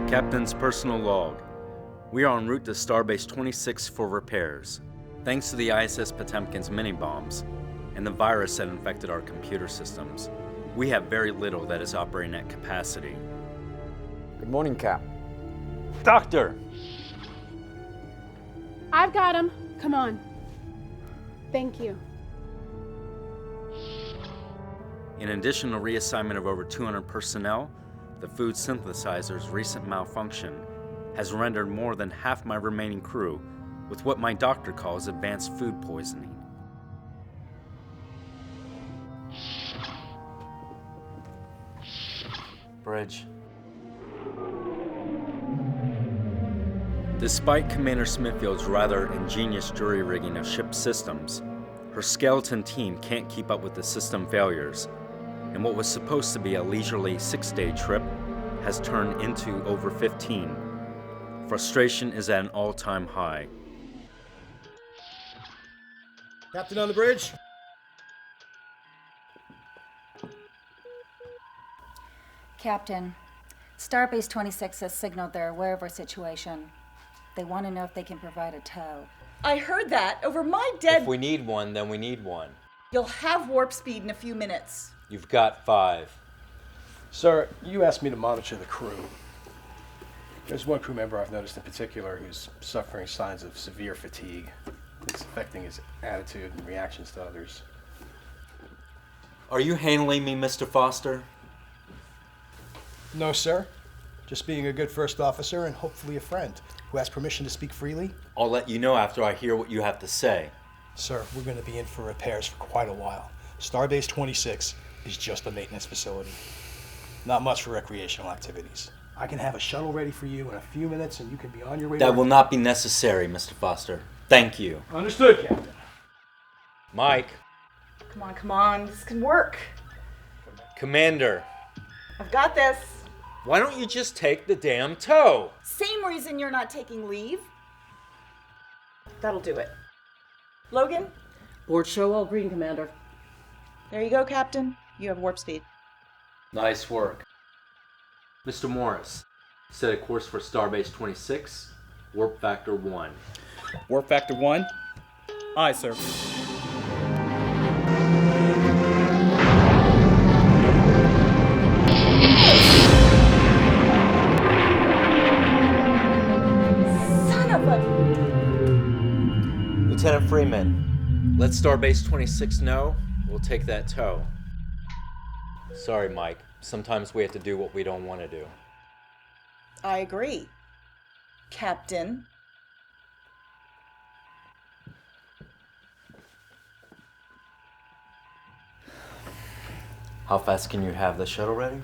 Captain's personal log. We are en route to Starbase 26 for repairs. Thanks to the ISS Potemkin's mini-bombs and the virus that infected our computer systems, we have very little that is operating at capacity. Good morning, Cap. Doctor! I've got him. Come on. Thank you. In addition to reassignment of over 200 personnel, the food synthesizer's recent malfunction has rendered more than half my remaining crew with what my doctor calls advanced food poisoning. Bridge. Despite Commander Smithfield's rather ingenious jury-rigging of ship systems, her skeleton team can't keep up with the system failures, and what was supposed to be a leisurely 6-day trip has turned into over 15. Frustration is at an all-time high. Captain on the bridge? Captain, Starbase 26 has signaled they're aware of our situation. They want to know if they can provide a tow. I heard that over my dead... If we need one, then we need one. You'll have warp speed in a few minutes. You've got 5. Sir, you asked me to monitor the crew. There's one crew member I've noticed in particular who's suffering signs of severe fatigue. It's affecting his attitude and reactions to others. Are you handling me, Mr. Foster? No, sir. Just being a good first officer and hopefully a friend who has permission to speak freely. I'll let you know after I hear what you have to say. Sir, we're going to be in for repairs for quite a while. Starbase 26 is just a maintenance facility. Not much for recreational activities. I can have a shuttle ready for you in a few minutes and you can be on your way. That will not be necessary, Mr. Foster. Thank you. Understood, Captain. Mike. Come on, this can work. Commander. I've got this. Why don't you just take the damn tow? Same reason you're not taking leave. That'll do it. Logan? Board show all green, Commander. There you go, Captain. You have warp speed. Nice work. Mr. Morris, set a course for Starbase 26, warp factor 1. Warp factor 1? Aye, sir. Son of a... Lieutenant Freeman. Let Starbase 26 know, we'll take that tow. Sorry, Mike. Sometimes we have to do what we don't want to do. I agree, Captain. How fast can you have the shuttle ready?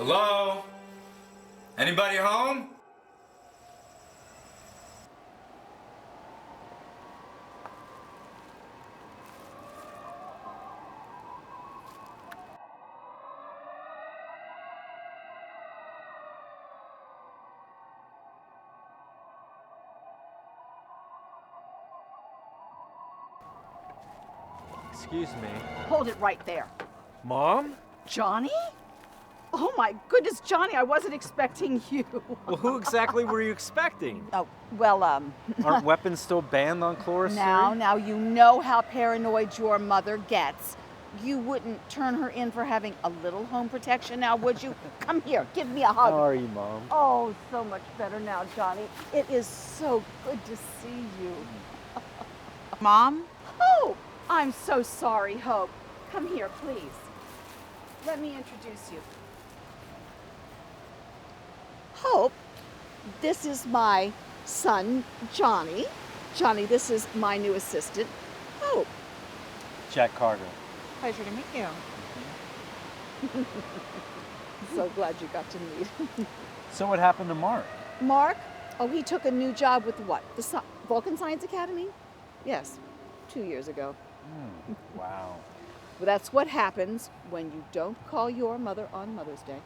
Hello? Anybody home? Excuse me. Hold it right there. Mom? Johnny? Oh my goodness, Johnny, I wasn't expecting you. Well, who exactly were you expecting? Oh, well, Aren't weapons still banned on Chloris? now you know how paranoid your mother gets. You wouldn't turn her in for having a little home protection now, would you? Come here, give me a hug. How are you, Mom? Oh, so much better now, Johnny. It is so good to see you. Mom? Oh, I'm so sorry, Hope. Come here, please. Let me introduce you. Hope, this is my son, Johnny. Johnny, this is my new assistant, Hope. Jack Carter. Pleasure to meet you. So glad you got to meet. So what happened to Mark? Mark? Oh, he took a new job with what? The Vulcan Science Academy? Yes, 2 years ago. Wow. Well, that's what happens when you don't call your mother on Mother's Day.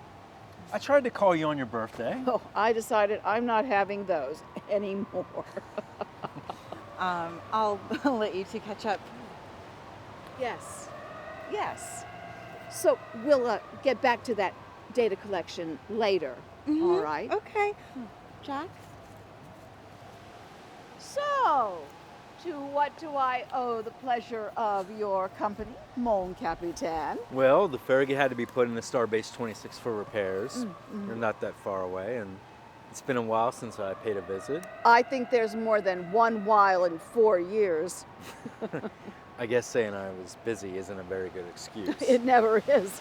I tried to call you on your birthday. Oh, I decided I'm not having those anymore. I'll let you two catch up. Yes, yes. So we'll get back to that data collection later, all right? Okay. Jack? So, to what do I owe the pleasure of your company, Mon Capitan? Well, the Farragut had to be put into Starbase 26 for repairs. They're not that far away, and it's been a while since I paid a visit. I think there's more than one while in 4 years. I guess saying I was busy isn't a very good excuse. It never is.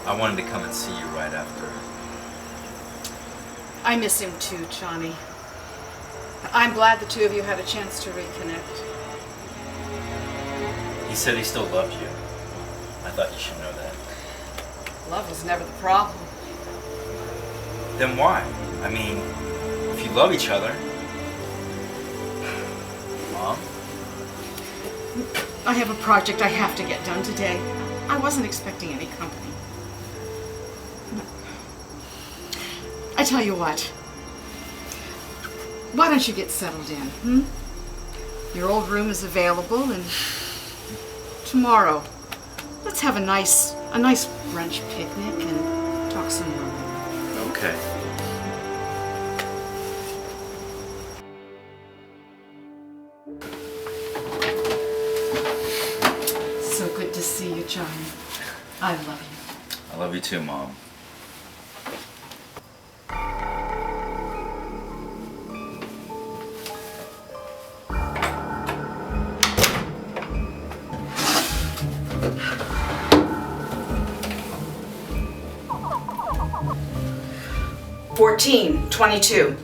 I wanted to come and see you right after. I miss him too, Johnny. I'm glad the two of you had a chance to reconnect. He said he still loved you. I thought you should know that. Love was never the problem. Then why? I mean, if you love each other. Mom? I have a project I have to get done today. I wasn't expecting any company. I tell you what. Why don't you get settled in, Your old room is available, and tomorrow, let's have a nice brunch picnic and talk some more. Okay. So good to see you, Johnny. I love you. I love you too, Mom. $14.22.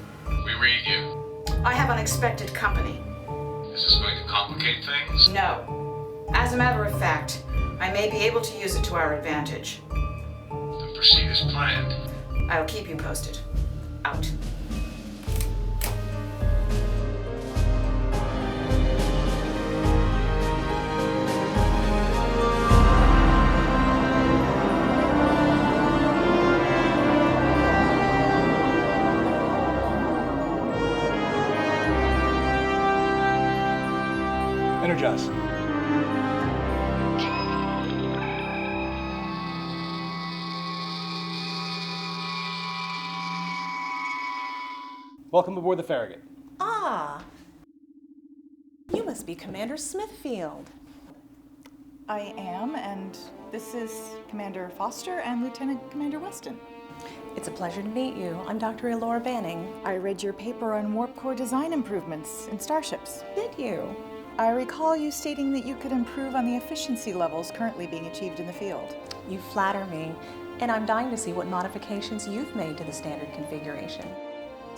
We read you. I have unexpected company. Is this going to complicate things? No. As a matter of fact, I may be able to use it to our advantage. Then proceed as planned. I'll keep you posted. Out. Energize. Welcome aboard the Farragut. Ah, you must be Commander Smithfield. I am, and this is Commander Foster and Lieutenant Commander Weston. It's a pleasure to meet you. I'm Dr. Elora Banning. I read your paper on warp core design improvements in starships. Did you? I recall you stating that you could improve on the efficiency levels currently being achieved in the field. You flatter me, and I'm dying to see what modifications you've made to the standard configuration.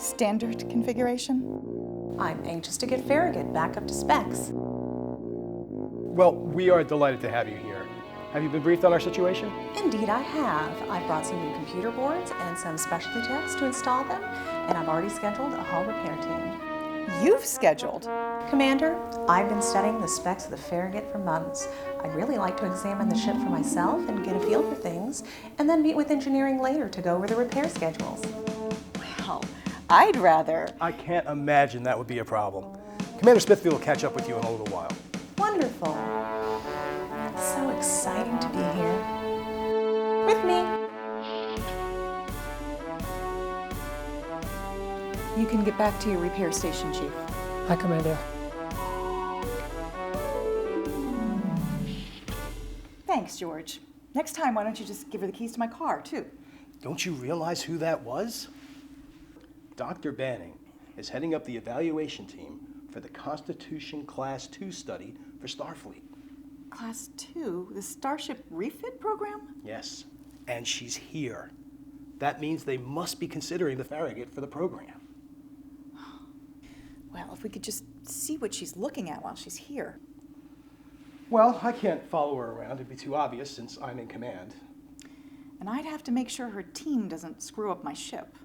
standard configuration? I'm anxious to get Farragut back up to specs. Well, we are delighted to have you here. Have you been briefed on our situation? Indeed, I have. I brought some new computer boards and some specialty techs to install them, and I've already scheduled a hull repair team. You've scheduled? Commander, I've been studying the specs of the Farragut for months. I'd really like to examine the ship for myself and get a feel for things, and then meet with engineering later to go over the repair schedules. Well, I'd rather. I can't imagine that would be a problem. Commander Smithfield will catch up with you in a little while. Wonderful. It's so exciting to be here. With me. You can get back to your repair station, Chief. Hi, Commander. Thanks, George. Next time, why don't you just give her the keys to my car, too? Don't you realize who that was? Dr. Banning is heading up the evaluation team for the Constitution Class 2 study for Starfleet. Class 2? The Starship refit program? Yes, and she's here. That means they must be considering the Farragut for the program. Well, if we could just see what she's looking at while she's here. Well, I can't follow her around. It'd be too obvious since I'm in command. And I'd have to make sure her team doesn't screw up my ship.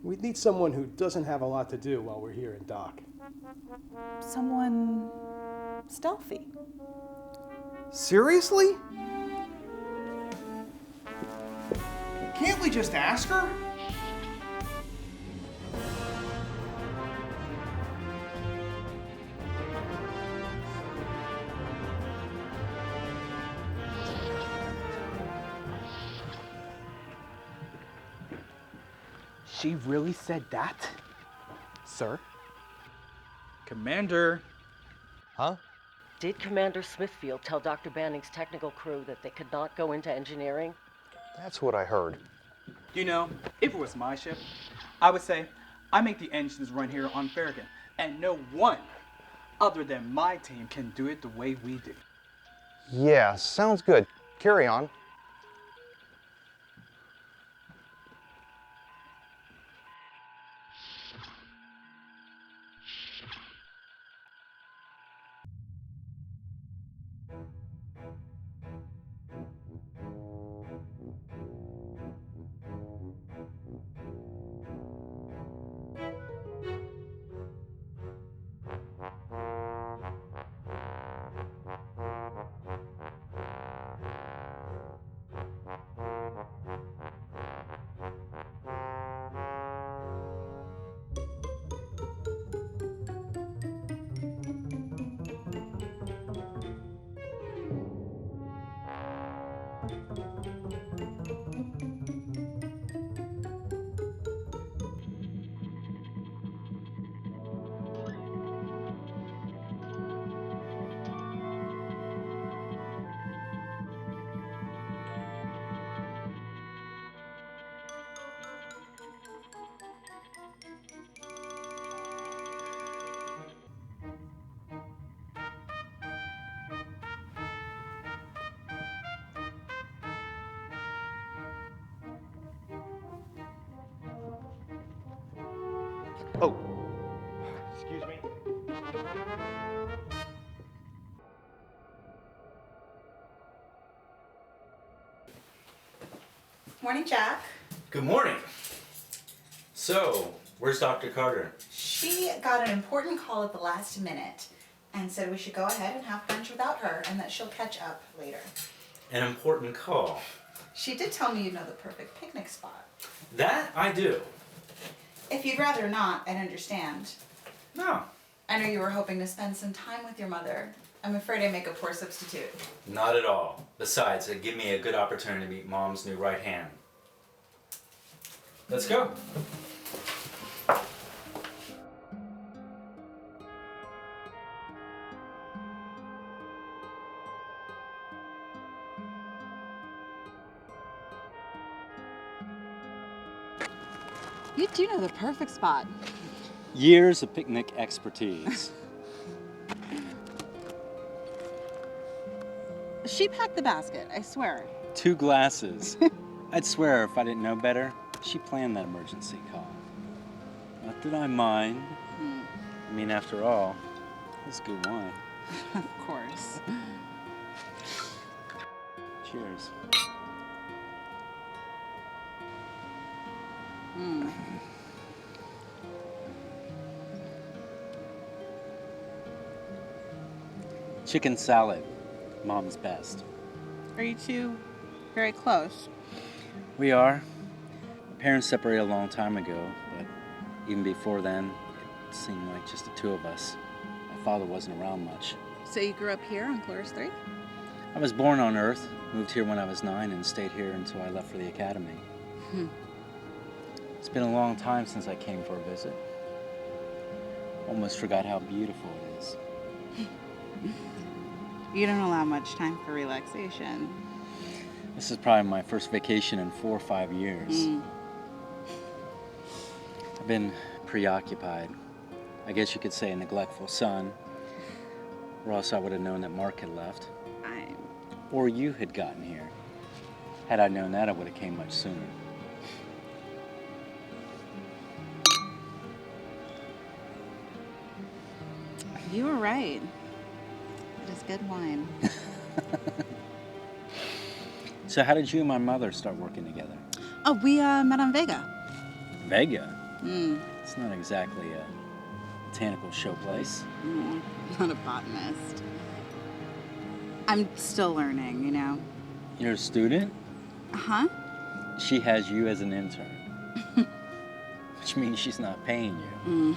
We'd need someone who doesn't have a lot to do while we're here in dock. Someone stealthy. Seriously? Can't we just ask her? She really said that? Sir? Commander. Huh? Did Commander Smithfield tell Dr. Banning's technical crew that they could not go into engineering? That's what I heard. You know, if it was my ship, I would say I make the engines run here on Farragut, and no one other than my team can do it the way we do. Yeah, sounds good. Carry on. Oh, excuse me. Morning, Jack. Good morning. So, where's Dr. Carter? She got an important call at the last minute and said we should go ahead and have lunch without her and that she'll catch up later. An important call. She did tell me you know the perfect picnic spot. That I do. If you'd rather not, I'd understand. No. I know you were hoping to spend some time with your mother. I'm afraid I make a poor substitute. Not at all. Besides, it'd give me a good opportunity to meet Mom's new right hand. Let's go. You do know the perfect spot. Years of picnic expertise. She packed the basket, I swear. 2 glasses. I'd swear if I didn't know better, she planned that emergency call. Not that I mind. Hmm. I mean, after all, it's good wine. Of course. Cheers. Hmm. Chicken salad. Mom's best. Are you two very close? We are. My parents separated a long time ago, but even before then, it seemed like just the two of us. My father wasn't around much. So you grew up here on Cloris 3? I was born on Earth, moved here when I was 9, and stayed here until I left for the academy. Hmm. It's been a long time since I came for a visit. Almost forgot how beautiful it is. You don't allow much time for relaxation. This is probably my first vacation in 4 or 5 years. I've been preoccupied. I guess you could say a neglectful son. Or else I would have known that Mark had left. Or you had gotten here. Had I known that, I would have came much sooner. You were right. It is good wine. So how did you and my mother start working together? Oh, we met on Vega. Vega? Mm. It's not exactly a botanical showplace. Mm, not a botanist. I'm still learning, you know. You're a student? Huh? She has you as an intern. Which means she's not paying you. Mm.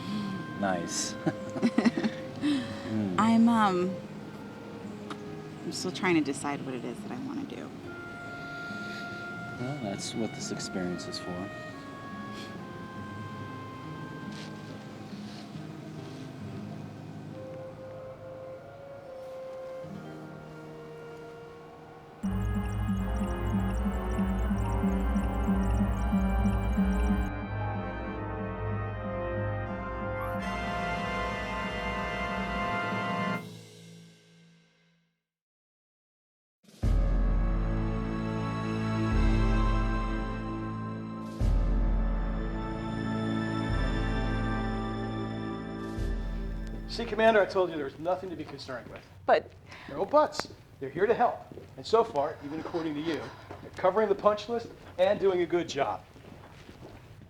Nice. I'm still trying to decide what it is that I want to do. Well, that's what this experience is for. See, Commander, I told you there was nothing to be concerned with. But... No buts. They're here to help. And so far, even according to you, they're covering the punch list and doing a good job.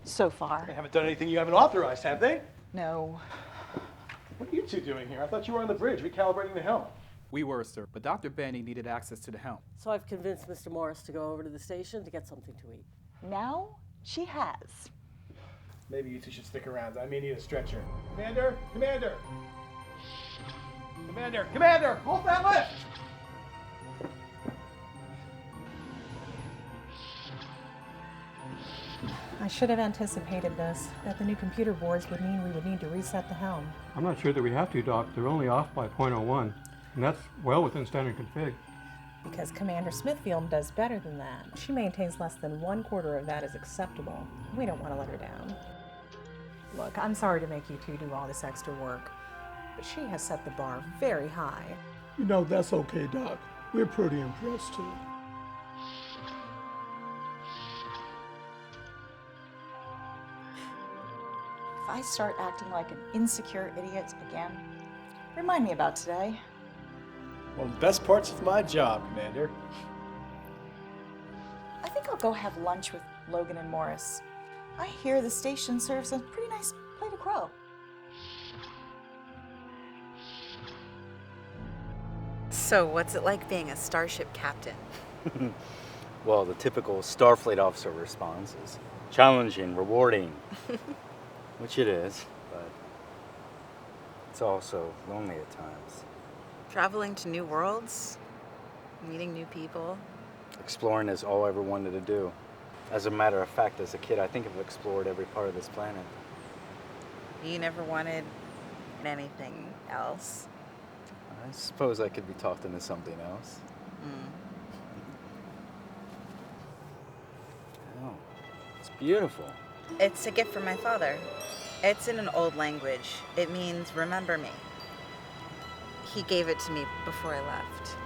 So far. They haven't done anything you haven't authorized, have they? No. What are you two doing here? I thought you were on the bridge recalibrating the helm. We were, sir, but Dr. Benny needed access to the helm. So I've convinced Mr. Morris to go over to the station to get something to eat. Now she has. Maybe you two should stick around. I may need a stretcher. Commander! Commander! Commander! Commander! Hold that lift! I should have anticipated this, that the new computer boards would mean we would need to reset the helm. I'm not sure that we have to, Doc. They're only off by .01, and that's well within standard config. Because Commander Smithfield does better than that. She maintains less than 1/4 of that as acceptable. We don't want to let her down. Look, I'm sorry to make you two do all this extra work, but she has set the bar very high. You know, that's okay, Doc. We're pretty impressed, too. If I start acting like an insecure idiot again, remind me about today. One of the best parts of my job, Commander. I think I'll go have lunch with Logan and Morris. I hear the station serves a pretty nice plate of crow. So, what's it like being a Starship captain? Well, the typical Starfleet officer response is challenging, rewarding, which it is, but it's also lonely at times. Traveling to new worlds? Meeting new people? Exploring is all I ever wanted to do. As a matter of fact, as a kid, I think I've explored every part of this planet. You never wanted anything else? I suppose I could be talked into something else. Oh, it's beautiful. It's a gift from my father. It's in an old language. It means remember me. He gave it to me before I left.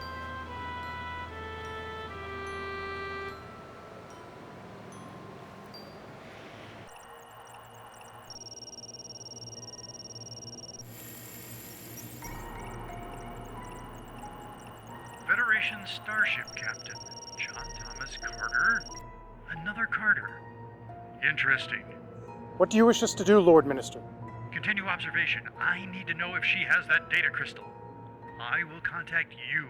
Federation Starship, Captain. John Thomas Carter? Another Carter. Interesting. What do you wish us to do, Lord Minister? Continue observation. I need to know if she has that data crystal. I will contact you.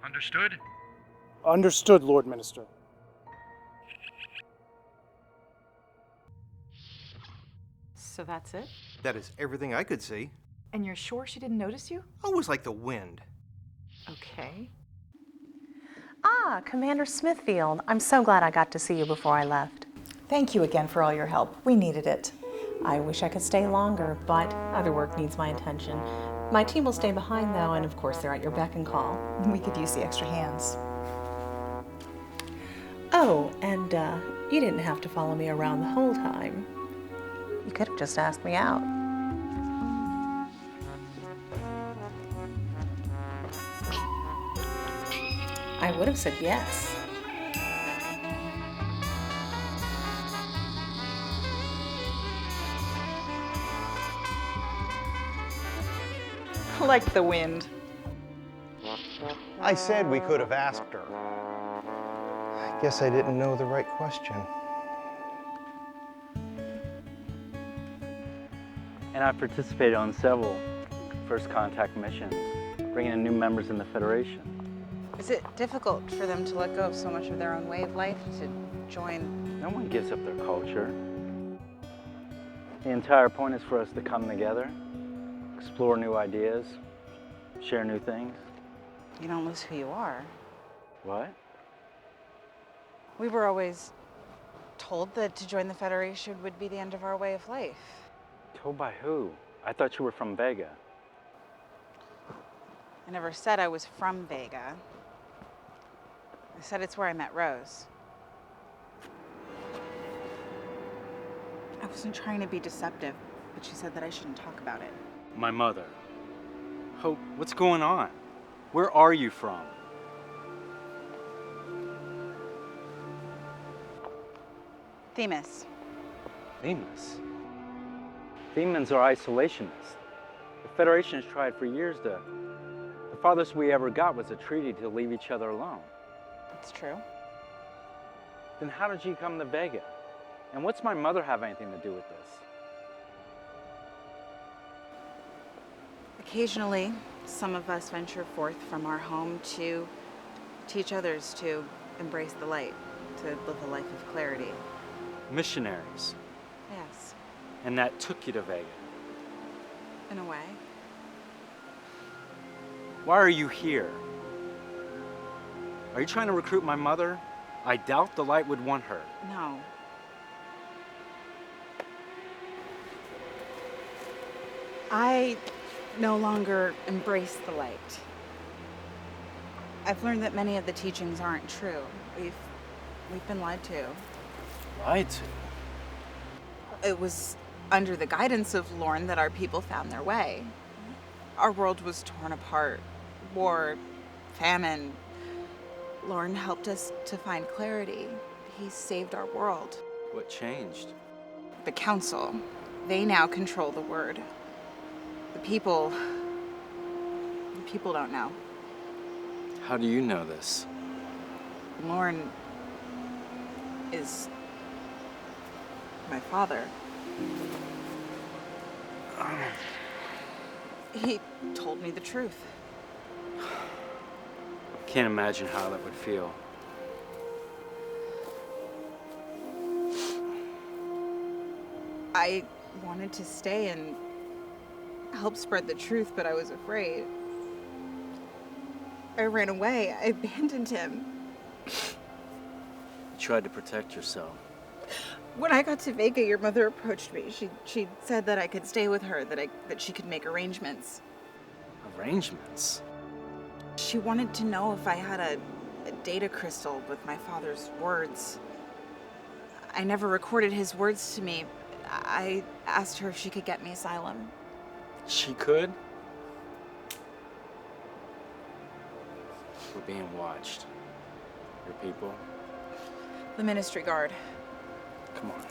Understood? Understood, Lord Minister. So that's it? That is everything I could see. And you're sure she didn't notice you? Oh, it was like the wind. Okay. Ah, Commander Smithfield. I'm so glad I got to see you before I left. Thank you again for all your help. We needed it. I wish I could stay longer, but other work needs my attention. My team will stay behind, though, and of course they're at your beck and call. We could use the extra hands. Oh, and you didn't have to follow me around the whole time. You could have just asked me out. I would have said yes. Like the wind. I said we could have asked her. I guess I didn't know the right question. And I've participated on several first contact missions, bringing in new members in the Federation. Is it difficult for them to let go of so much of their own way of life to join? No one gives up their culture. The entire point is for us to come together, explore new ideas, share new things. You don't lose who you are. What? We were always told that to join the Federation would be the end of our way of life. Told by who? I thought you were from Vega. I never said I was from Vega. I said it's where I met Rose. I wasn't trying to be deceptive, but she said that I shouldn't talk about it. My mother. Hope, what's going on? Where are you from? Themis. Themis? Themans are isolationists. The Federation has tried for years to... The farthest we ever got was a treaty to leave each other alone. It's true. Then how did you come to Vega? And what's my mother have anything to do with this? Occasionally, some of us venture forth from our home to teach others to embrace the light, to live a life of clarity. Missionaries. Yes, And that took you to Vega. in a way. Why are you here? Are you trying to recruit my mother? I doubt the light would want her. No. I no longer embrace the light. I've learned that many of the teachings aren't true. We've been lied to. Lied to? It was under the guidance of Lorne that our people found their way. Our world was torn apart. War, famine. Lorne helped us to find clarity. He saved our world. What changed? The Council. They now control the word. The people don't know. How do you know this? Lorne is my father. He told me the truth. Can't imagine how that would feel. I wanted to stay and help spread the truth, but I was afraid. I ran away. I abandoned him. You tried to protect yourself. When I got to Vega, your mother approached me. She said that I could stay with her, that she could make arrangements. Arrangements? She wanted to know if I had a data crystal with my father's words. I never recorded his words to me. I asked her if she could get me asylum. She could? We're being watched. Your people? The Ministry Guard. Come on.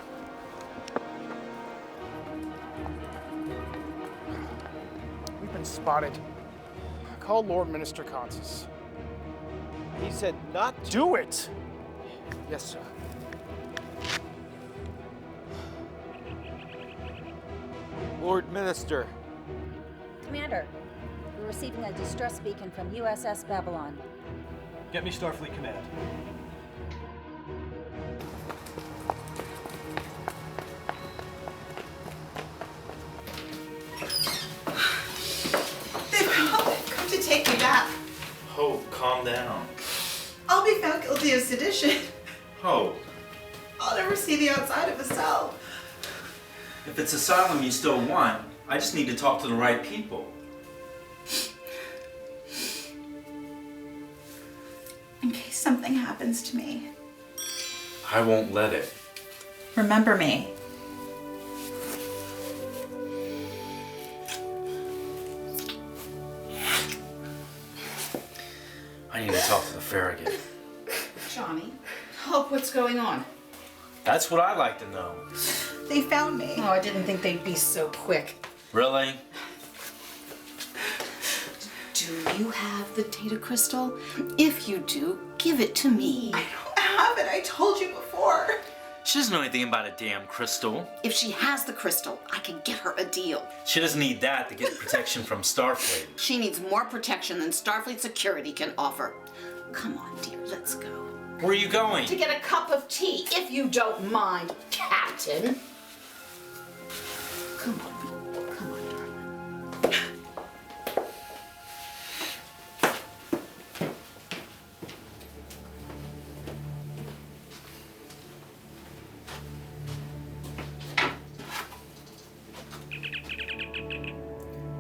We've been spotted. Call Lord Minister Consus. He said not do it. Yes, sir. Lord Minister. Commander, we're receiving a distress beacon from USS Babylon. Get me Starfleet Command. They've come to take me back. Hope, calm down. I'll be found guilty of sedition. Hope, I'll never see the outside of a cell. if it's asylum you still want, I just need to talk to the right people. In case something happens to me, I won't let it. remember me. I need to talk to the Farragut. Johnny, Hope, what's going on? That's what I'd like to know. They found me. Oh, I didn't think they'd be so quick. Really? Do you have the data crystal? If you do, give it to me. I don't have it. I told you before. She doesn't know anything about a damn crystal. If she has the crystal, I can get her a deal. She doesn't need that to get protection from Starfleet. She needs more protection than Starfleet security can offer. Come on, dear, let's go. Where are you going? To get a cup of tea, if you don't mind, Captain. Come on, come on, darling.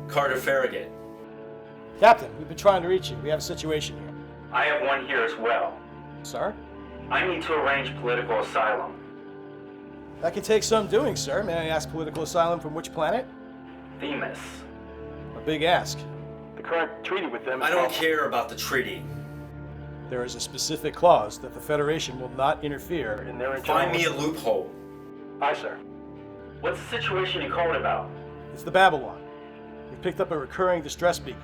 Carter Farragut. Captain, we've been trying to reach you. We have a situation here. I have one here as well. Sir? I need to arrange political asylum. That can take some doing, sir. May I ask political asylum from which planet? Themis. A big ask. The current treaty with them I don't care about the treaty. There is a specific clause that the Federation will not interfere in their internal... Find me a loophole. Aye, sir. What's the situation you called about? It's the Babylon. We've picked up a recurring distress beacon.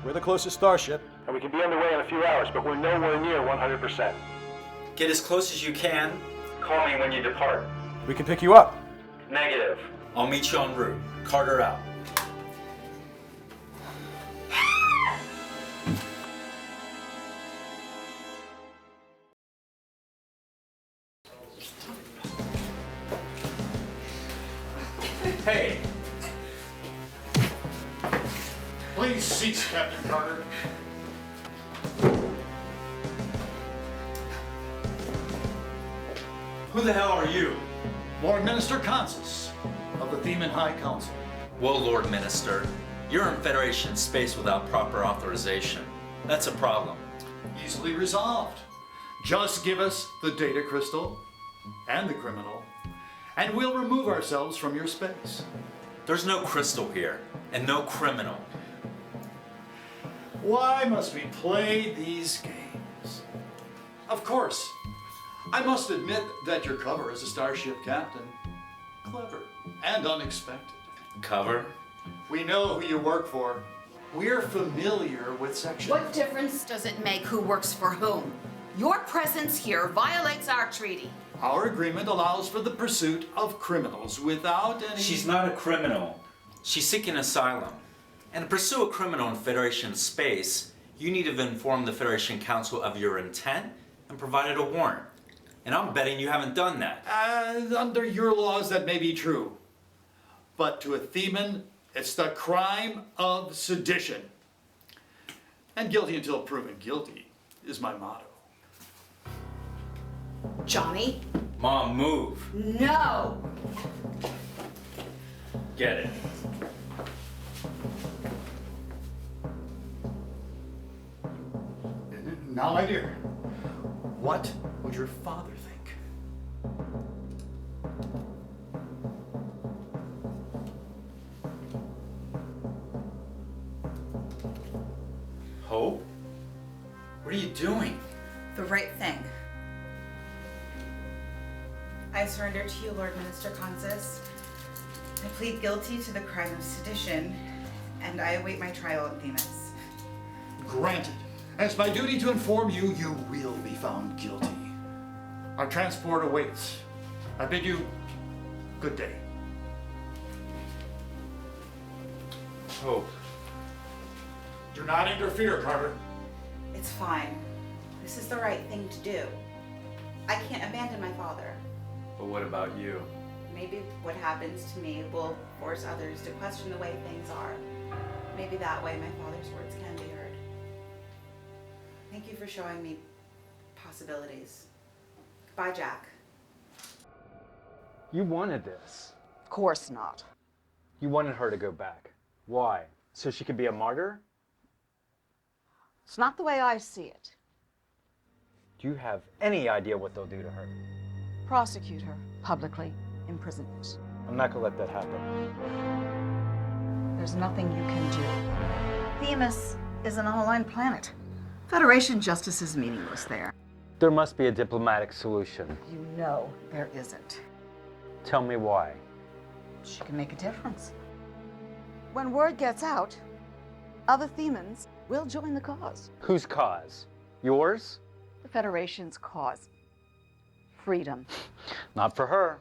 We're the closest starship, and we can be underway in a few hours, but we're nowhere near 100%. Get as close as you can. Call me when you depart. We can pick you up. Negative. I'll meet you en route. Carter out. Hey! Please cease, Captain Carter. Who the hell are you? Lord Minister Consus of the Theman High Council. Well, Lord Minister, you're in Federation space without proper authorization. That's a problem. Easily resolved. Just give us the data crystal and the criminal, and we'll remove ourselves from your space. There's no crystal here, and no criminal. Why must we play these games? Of course, I must admit that your cover as a Starship captain, clever and unexpected. Cover? We know who you work for. We're familiar with Section... What difference does it make who works for whom? Your presence here violates our treaty. Our agreement allows for the pursuit of criminals without any... She's not a criminal. She's seeking asylum. And to pursue a criminal in Federation space, you need to have informed the Federation Council of your intent and provided a warrant. And I'm betting you haven't done that. Under your laws, that may be true. But to a Theman, it's the crime of sedition. And guilty until proven guilty is my motto. Johnny? Mom, move. No! Get it. Now, my dear, what would your father think? Hope? What are you doing? The right thing. I surrender to you, Lord Minister Consus. I plead guilty to the crime of sedition, and I await my trial at Themis. Granted. And it's my duty to inform you, you will be found guilty. Our transport awaits. I bid you good day. Hope. Do not interfere, Carter. It's fine. This is the right thing to do. I can't abandon my father. But what about you? Maybe what happens to me will force others to question the way things are. Maybe that way my father's words can be heard. Thank you for showing me possibilities. Goodbye, Jack. You wanted this. Of course not. You wanted her to go back. Why? So she could be a martyr? It's not the way I see it. Do you have any idea what they'll do to her? Prosecute her publicly, imprisonment. I'm not gonna let that happen. There's nothing you can do. Themis is an online planet. Federation justice is meaningless there. There must be a diplomatic solution. You know there isn't. Tell me why. She can make a difference. When word gets out, other Themans will join the cause. Whose cause? Yours? The Federation's cause. Freedom. Not for her.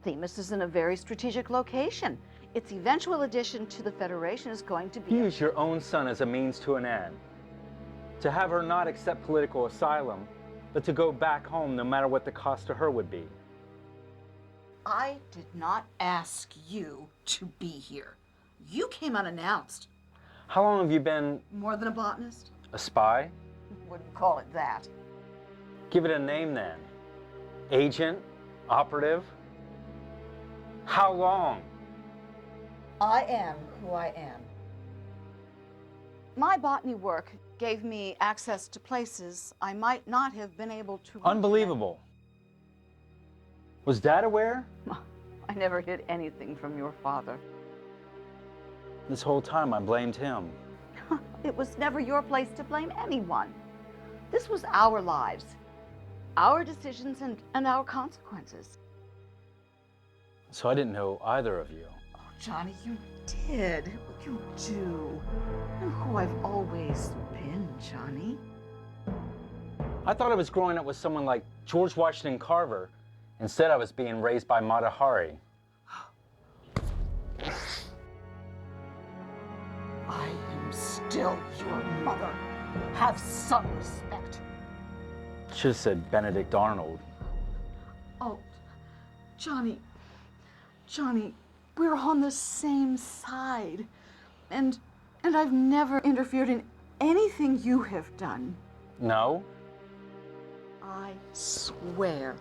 Themis is in a very strategic location. Its eventual addition to the Federation is going to be... Use your own son as a means to an end. To have her not accept political asylum, but to go back home no matter what the cost to her would be. I did not ask you to be here. You came unannounced. How long have you been More than a botanist? a spy? Wouldn't call it that. Give it a name then. Agent? Operative? How long? I am who I am. My botany work gave me access to places I might not have been able to... Unbelievable. Was Dad aware? I never hid anything from your father. This whole time I blamed him. It was never your place to blame anyone. This was our lives, our decisions and our consequences. So I didn't know either of you. Oh, Johnny, you did what you do. And who I've always been, Johnny. I thought I was growing up with someone like George Washington Carver. Instead, I was being raised by Mata Hari. I am still your mother. Have some respect. Should have said Benedict Arnold. Oh, Johnny, we're on the same side. And I've never interfered in anything you have done. No? I swear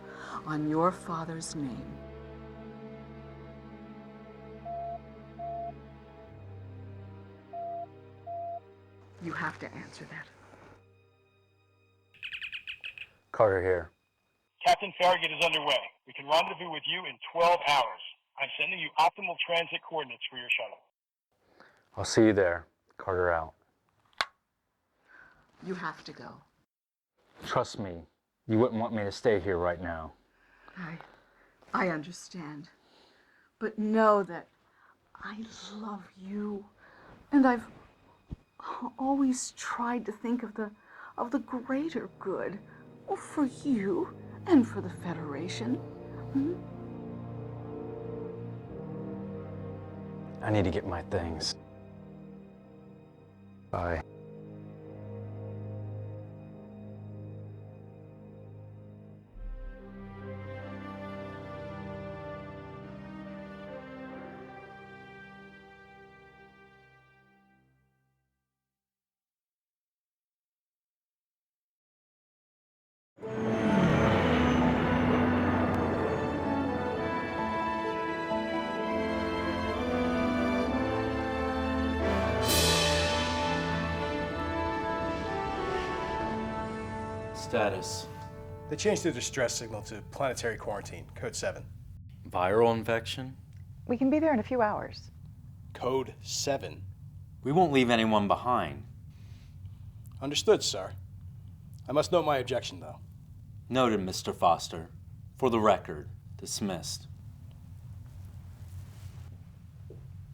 on your father's name. You have to answer that. Carter here. Captain Farragut is underway. We can rendezvous with you in 12 hours. I'm sending you optimal transit coordinates for your shuttle. I'll see you there. Carter out. You have to go. Trust me, you wouldn't want me to stay here right now. I understand. But know that I love you. And I've always tried to think of the greater good for you and for the Federation. I need to get my things. Bye. Status. They changed the distress signal to planetary quarantine, code 7. Viral infection? We can be there in a few hours. Code 7. We won't leave anyone behind. Understood, sir. I must note my objection, though. Noted, Mr. Foster. For the record, dismissed.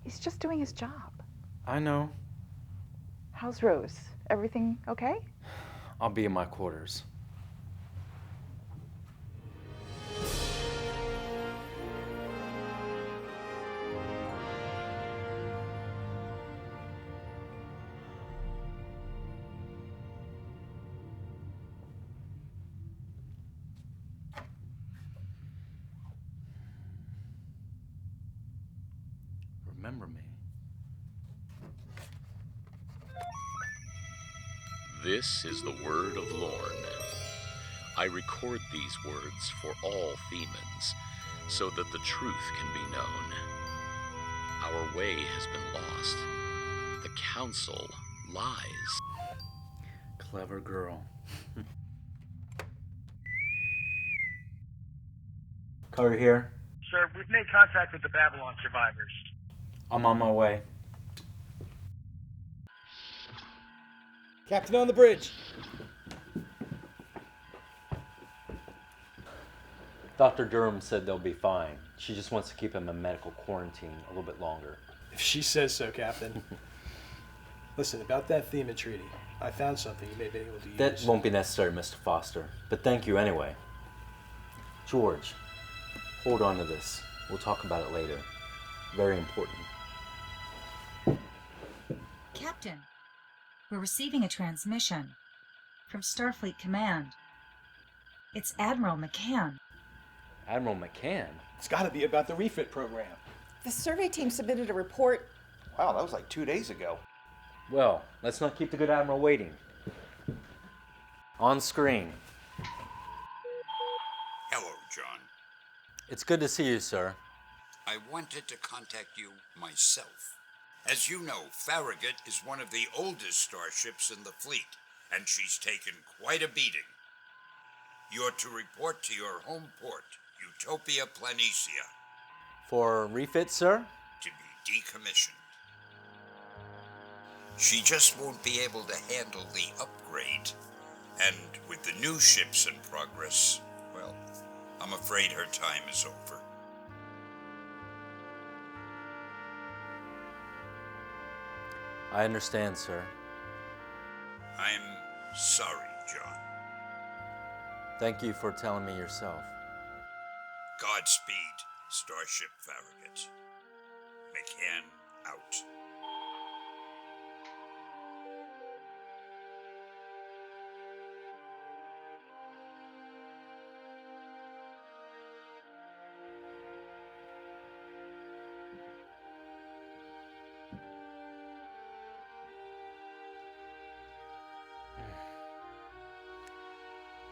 He's just doing his job. I know. How's Rose? Everything okay? I'll be in my quarters. Remember me. This is the word of Lorne. I record these words for all Themans, so that the truth can be known. Our way has been lost. The council lies. Clever girl. Carter here. Sir, we've made contact with the Babylon survivors. I'm on my way. Captain on the bridge. Dr. Durham said they'll be fine. She just wants to keep him in medical quarantine a little bit longer. If she says so, Captain. Listen, about that Theman treaty, I found something you may be able to use. That won't be necessary, Mr. Foster. But thank you anyway. George, hold on to this. We'll talk about it later. Very important. Captain, we're receiving a transmission from Starfleet Command. It's Admiral McCann. Admiral McCann? It's got to be about the refit program. The survey team submitted a report. Wow, that was like 2 days ago. Well, let's not keep the good Admiral waiting. On screen. Hello, John. It's good to see you, sir. I wanted to contact you myself. As you know, Farragut is one of the oldest starships in the fleet, and she's taken quite a beating. You're to report to your home port, Utopia Planitia. For refit, sir? To be decommissioned. She just won't be able to handle the upgrade. And with the new ships in progress, well, I'm afraid her time is over. I understand, sir. I'm sorry, John. Thank you for telling me yourself. Godspeed, Starship Farragut. McCann out.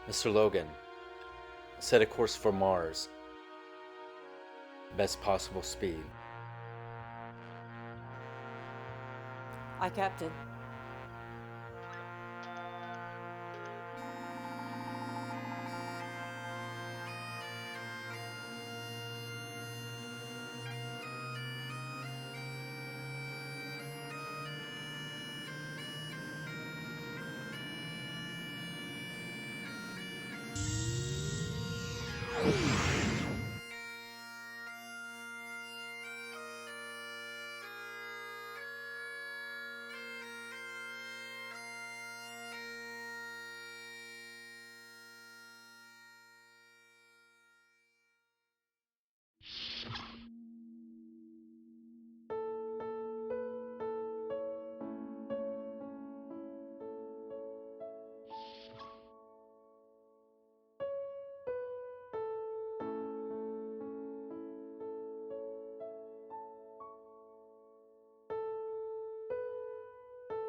Mr. Logan, set a course for Mars. Best possible speed. Aye, Captain.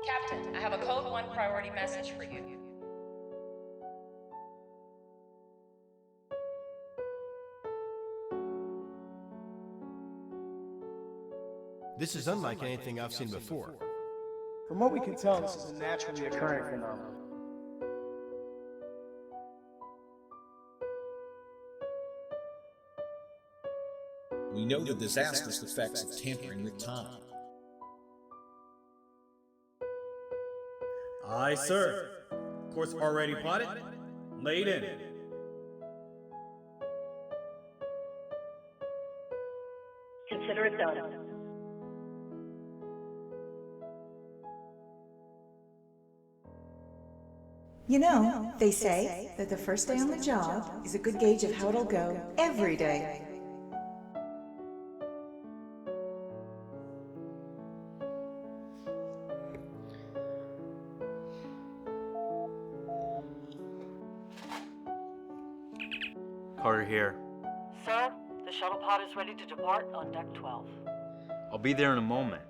Captain, I have a Code 1 priority message for you. This is unlike anything I've seen before. From what we can tell, this is a naturally occurring phenomenon. We know the disastrous effects of tampering with time. Aye, sir. Course already plotted. Laid in. Consider it done. You know, they say that the first day on the job is a good gauge of how it'll go every day. Carter here. Sir, the shuttle pod is ready to depart on deck 12. I'll be there in a moment.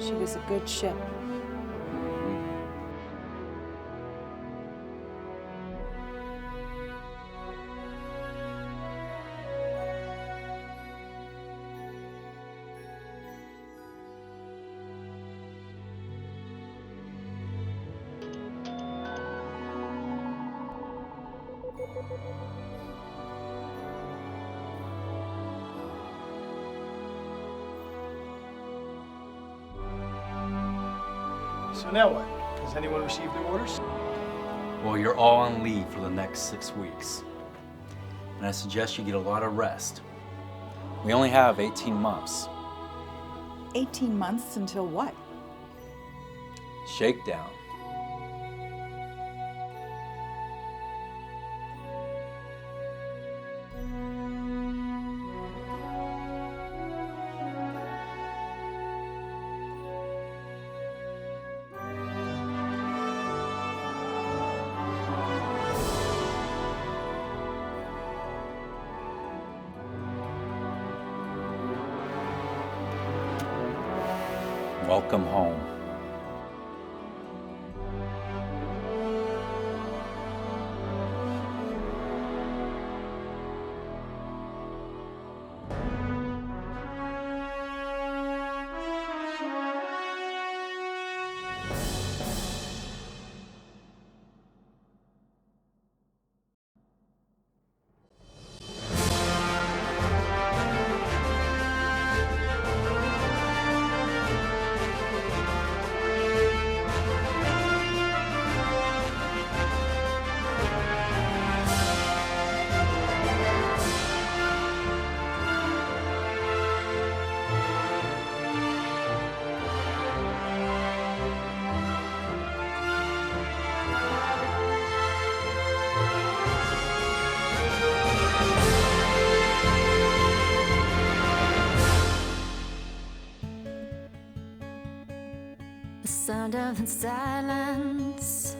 She was a good ship. So now what? Has anyone received their orders? Well, you're all on leave for the next 6 weeks. And I suggest you get a lot of rest. We only have 18 months. 18 months until what? Shakedown. Welcome home. The sound of the silence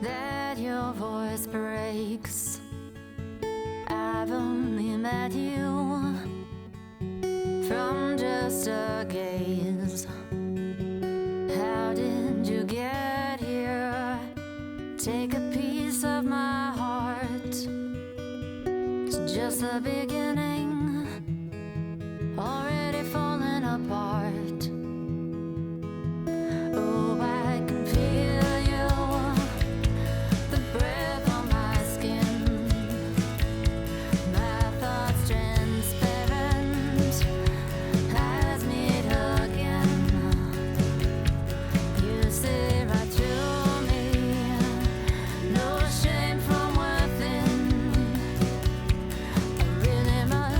that your voice breaks. I've only met you from just a gaze. How did you get here? Take a piece of my heart. It's just the beginning, already falling apart. Oh, I can feel you, the breath on my skin, my thoughts transparent, eyes meet again. You see right through me, no shame from within. I really must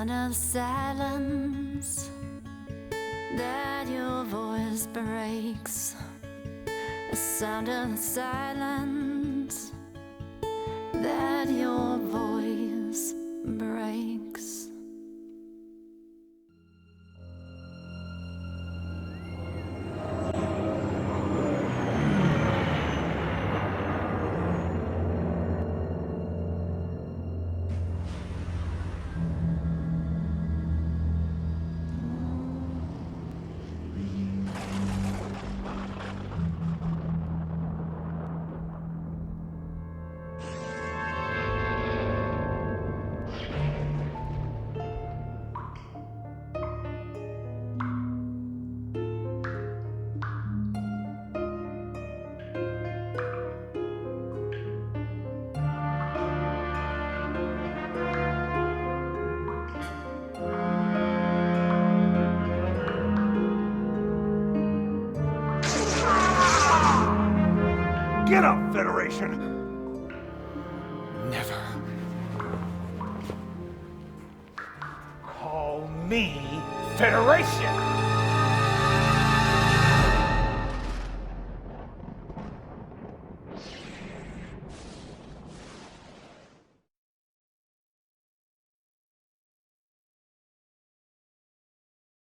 sound of the silence that your voice breaks. The sound of the silence that your voice breaks. Get up, Federation! Never. Call me Federation!